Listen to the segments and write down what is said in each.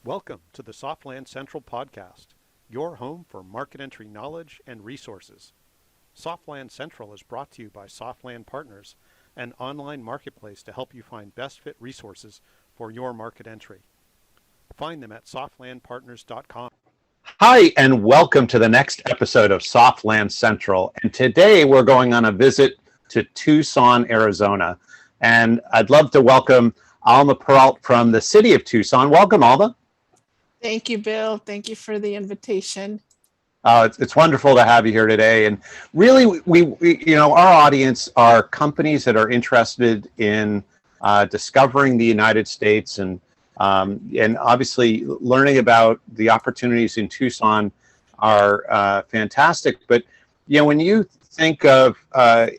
Welcome to the Softland Central podcast, your home for market entry knowledge and resources. Softland Central is brought to you by Softland Partners, an online marketplace to help you find best fit resources for your market entry. Find them at softlandpartners.com. Hi, and welcome to the next episode of Softland Central. And today we're going on a visit to Tucson, Arizona. And I'd love to welcome Alma Peralta from the city of Tucson. Welcome, Alma. Thank you, Bill. Thank you for the invitation. It's wonderful to have you here today. And really, our audience are companies that are interested in discovering the United States and obviously learning about the opportunities in Tucson are fantastic. But when you think of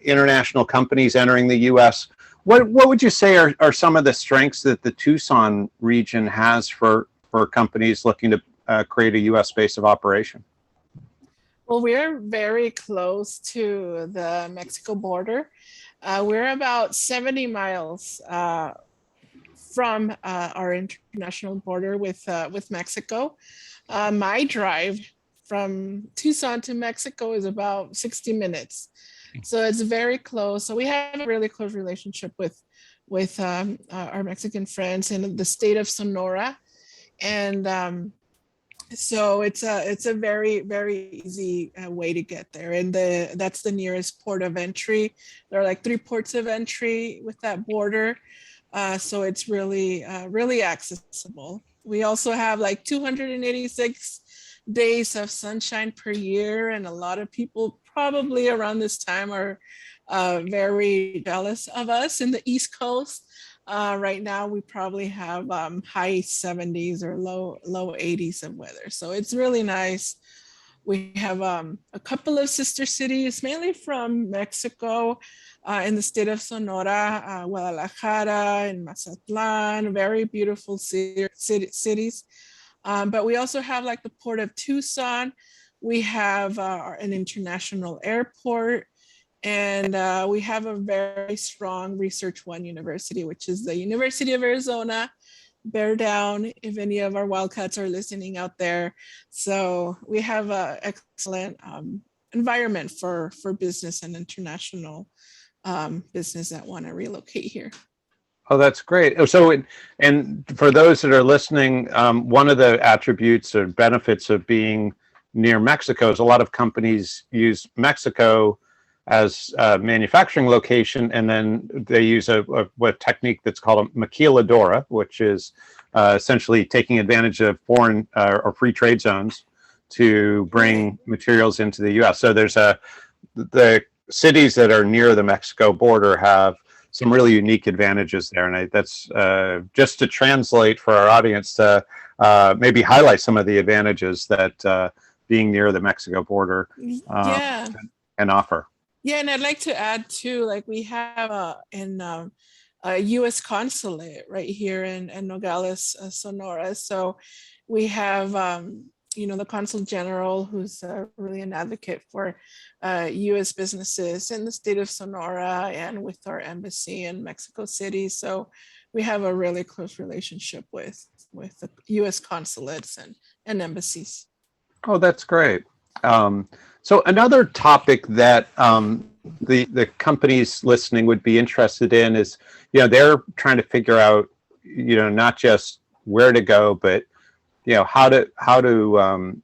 international companies entering the U.S., what would you say are some of the strengths that the Tucson region has for companies looking to create a U.S. base of operation? Well, we're very close to the Mexico border. We're about 70 miles from our international border with Mexico. My drive from Tucson to Mexico is about 60 minutes. So it's very close. So we have a really close relationship with our Mexican friends in the state of Sonora. And so it's a very, very easy way to get there. And that's the nearest port of entry. There are like 3 ports of entry with that border. So it's really, really accessible. We also have like 286 days of sunshine per year. And a lot of people probably around this time are very jealous of us in the East Coast. Right now, we probably have high 70s or low 80s of weather. So it's really nice. We have a couple of sister cities, mainly from Mexico, in the state of Sonora, Guadalajara and Mazatlan, very beautiful cities. But we also have like the Port of Tucson. We have an international airport. And we have a very strong Research One university, which is the University of Arizona. Bear down if any of our Wildcats are listening out there. So we have an excellent environment for business and international business that want to relocate here. Oh, that's great. So, and for those that are listening, one of the attributes or benefits of being near Mexico is a lot of companies use Mexico as a manufacturing location, and then they use a technique that's called a maquiladora, which is essentially taking advantage of foreign or free trade zones to bring materials into the U.S. So the cities that are near the Mexico border have some really unique advantages there, and that's just to translate for our audience to maybe highlight some of the advantages that being near the Mexico border can offer. Yeah, and I'd like to add too, like we have a U.S. consulate right here in Nogales, Sonora. So we have, the consul general who's really an advocate for U.S. businesses in the state of Sonora and with our embassy in Mexico City. So we have a really close relationship with the U.S. consulates and embassies. Oh, that's great. So another topic that the companies listening would be interested in is, they're trying to figure out, not just where to go, but how to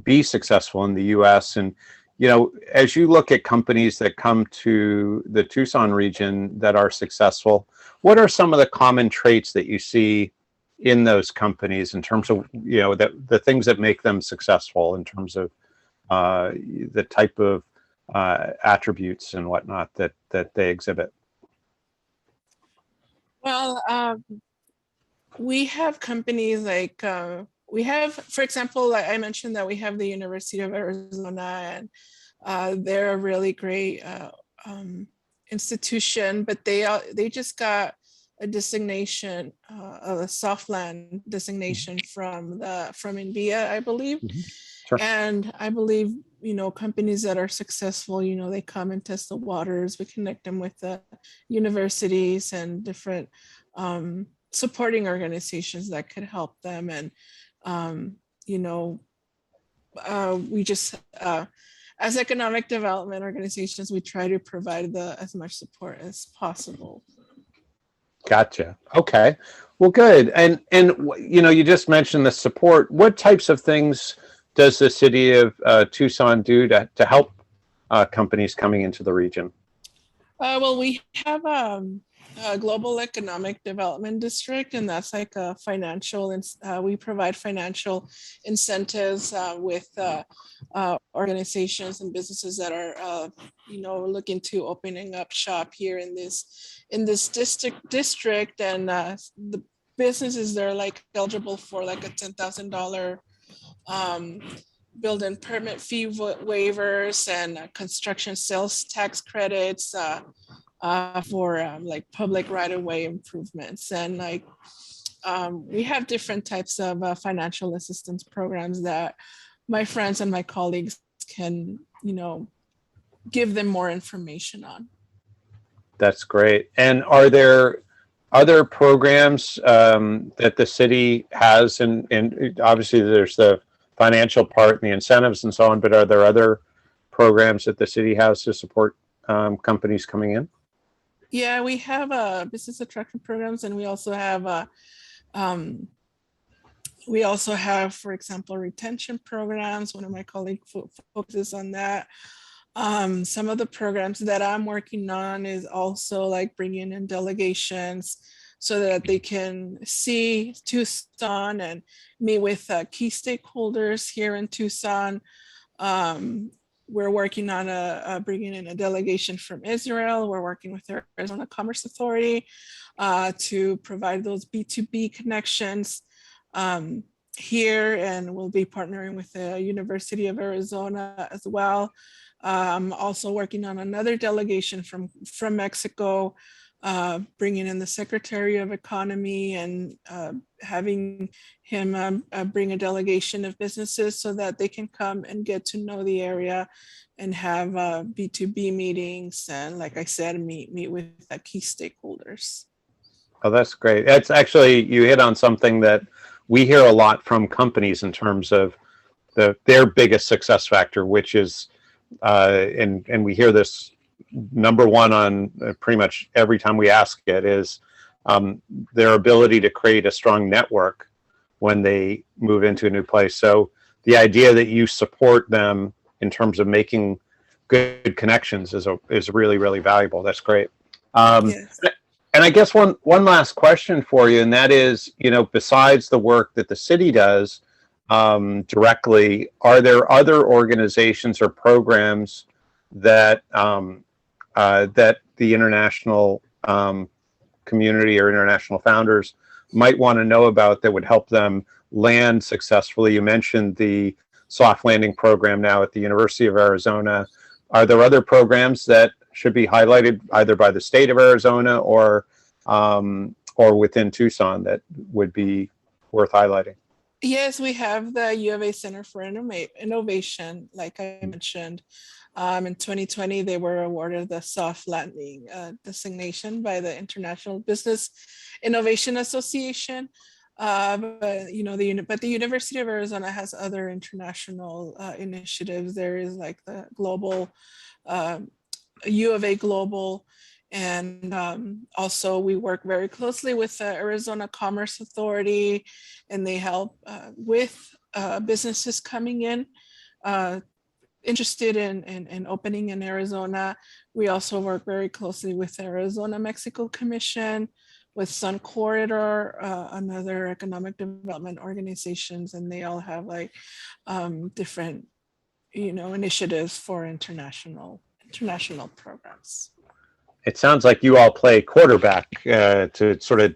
be successful in the U.S. And as you look at companies that come to the Tucson region that are successful, what are some of the common traits that you see in those companies in terms of the things that make them successful in terms of the type of attributes and whatnot that they exhibit? Well, we have companies like we have, for example, like I mentioned that we have the University of Arizona, and they're a really great institution, but they just got a designation, a Softland designation from India, I believe. Mm-hmm. Sure. And I believe, companies that are successful, they come and test the waters. We connect them with the universities and different supporting organizations that could help them. And, you know, we just, as economic development organizations, we try to provide as much support as possible. Gotcha. Okay. Well, good. And you know, you just mentioned the support. What types of things does the city of Tucson do to help companies coming into the region? Well, we have a global economic development district, and that's like a financial, we provide financial incentives with organizations and businesses that are, you know, looking to opening up shop here in this district. And the businesses, they're like eligible for like a $10,000 building permit fee waivers and construction sales tax credits for like public right-of-way improvements. And like we have different types of financial assistance programs that my friends and my colleagues can, you know, give them more information on. That's great. And are there other programs that the city has? And obviously there's the financial part and the incentives and so on, but are there other programs that the city has to support companies coming in? Yeah, we have business attraction programs, and we also have, for example, retention programs. One of my colleagues focuses on that. Some of the programs that I'm working on is also like bringing in delegations so that they can see Tucson and meet with key stakeholders here in Tucson. We're working on bringing in a delegation from Israel. We're working with the Arizona Commerce Authority to provide those B2B connections here, and we'll be partnering with the University of Arizona as well. I'm also working on another delegation from Mexico, bringing in the Secretary of Economy and having him bring a delegation of businesses so that they can come and get to know the area and have B2B meetings. And like I said, meet with key stakeholders. Oh, that's great. That's actually, you hit on something that we hear a lot from companies in terms of their biggest success factor, which is, and we hear this number one on pretty much every time we ask it, is their ability to create a strong network when they move into a new place. So the idea that you support them in terms of making good connections is really, really valuable. That's great. Yes. And I guess one last question for you, and that is, you know, besides the work that the city does directly, are there other organizations or programs that that the international community or international founders might want to know about that would help them land successfully? You mentioned the soft landing program now at the University of Arizona. Are there other programs that should be highlighted either by the state of Arizona or within Tucson that would be worth highlighting? Yes, we have the U of A Center for Innovation, like I mentioned. In 2020, they were awarded the soft landing designation by the International Business Innovation Association. But you know, the University of Arizona has other international initiatives. There is like the global U of A Global, and also we work very closely with the Arizona Commerce Authority, and they help with businesses coming in interested in opening in Arizona. We also work very closely with the Arizona Mexico Commission, with Sun Corridor, another economic development organizations, and they all have like different, you know, initiatives for international programs. It sounds like you all play quarterback to sort of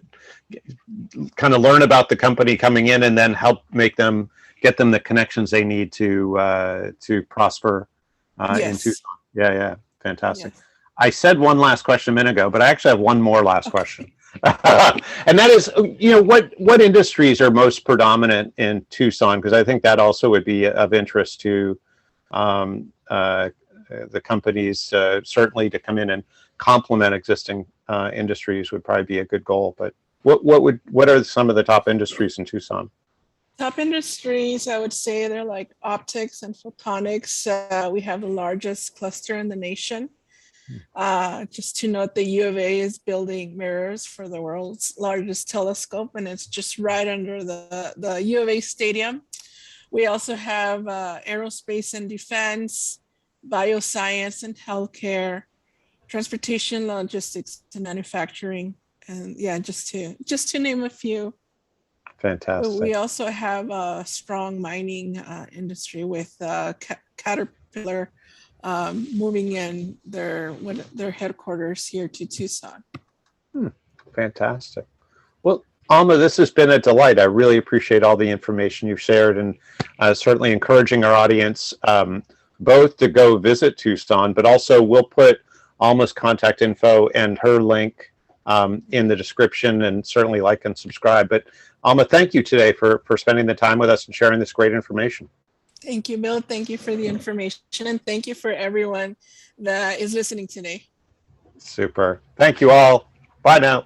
kind of learn about the company coming in and then help get them the connections they need to prosper Yes. in Tucson. Yeah, fantastic. Yes. I said one last question a minute ago, but I actually have one more last question. And that is, you know, what industries are most predominant in Tucson? Because I think that also would be of interest to the companies, certainly to come in and complement existing industries would probably be a good goal. But What are some of the top industries in Tucson? Top industries, I would say they're like optics and photonics. We have the largest cluster in the nation. Just to note, the U of A is building mirrors for the world's largest telescope, and it's just right under the U of A stadium. We also have aerospace and defense, bioscience and healthcare, transportation, logistics, and manufacturing, and yeah, just to name a few. Fantastic. We also have a strong mining industry with Caterpillar moving in their headquarters here to Tucson. Fantastic. Well, Alma, this has been a delight. I really appreciate all the information you've shared, and certainly encouraging our audience both to go visit Tucson, but also we'll put Alma's contact info and her link in the description, and certainly like and subscribe. But Alma, thank you today for spending the time with us and sharing this great information. Thank you, Bill. Thank you for the information, and thank you for everyone that is listening today. Super. Thank you all. Bye now.